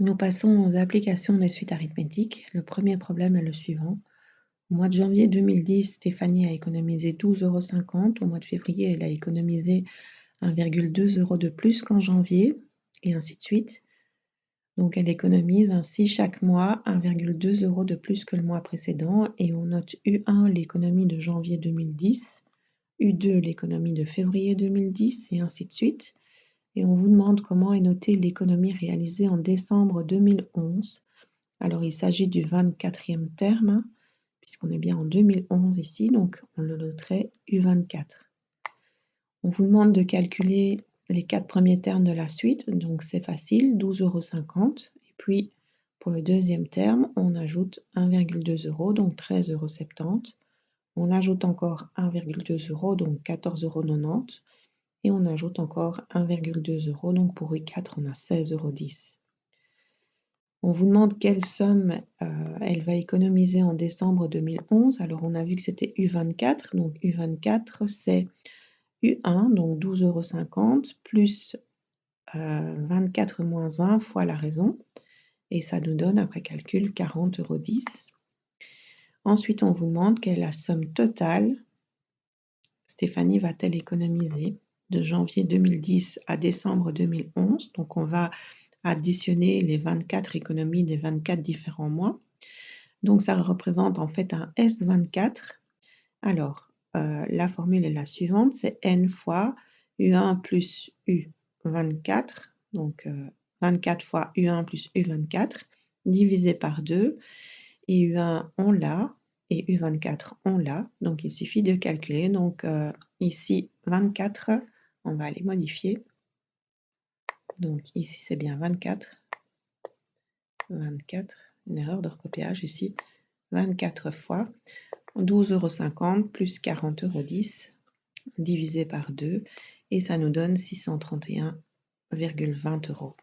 Nous passons aux applications des suites arithmétiques. Le premier problème est le suivant. Au mois de janvier 2010, Stéphanie a économisé 12,50 €. Au mois de février, elle a économisé 1,2 € de plus qu'en janvier, et ainsi de suite. Donc elle économise ainsi chaque mois 1,2 € de plus que le mois précédent, et on note U1 l'économie de janvier 2010, U2 l'économie de février 2010, et ainsi de suite. Et on vous demande comment est notée l'économie réalisée en décembre 2011. Alors il s'agit du 24e terme, puisqu'on est bien en 2011 ici, donc on le noterait U24. On vous demande de calculer les 4 premiers termes de la suite, donc c'est facile, 12,50 €. Et puis pour le deuxième terme, on ajoute 1,2 €, donc 13,70 €. On ajoute encore 1,2 €, donc 14,90 €. Et on ajoute encore 1,2 €, donc pour U4, on a 16,10 €. On vous demande quelle somme elle va économiser en décembre 2011. Alors on a vu que c'était U24, donc U24 c'est U1, donc 12,50 €, plus 24 moins 1 fois la raison, et ça nous donne, après calcul, 40,10 €. Ensuite, on vous demande quelle est la somme totale Stéphanie va-t-elle économiser de janvier 2010 à décembre 2011. Donc on va additionner les 24 économies des 24 différents mois. Donc ça représente en fait un S24. Alors, la formule est la suivante, c'est N fois U1 plus U24, donc 24 fois U1 plus U24, divisé par 2, et U1 on l'a, et U24 on l'a, donc il suffit de calculer. Donc ici 24, on va les modifier. Donc ici c'est bien 24, une erreur de recopiage ici, 24 fois 12,50 € plus 40,10 € divisé par 2, et ça nous donne 631,20 €.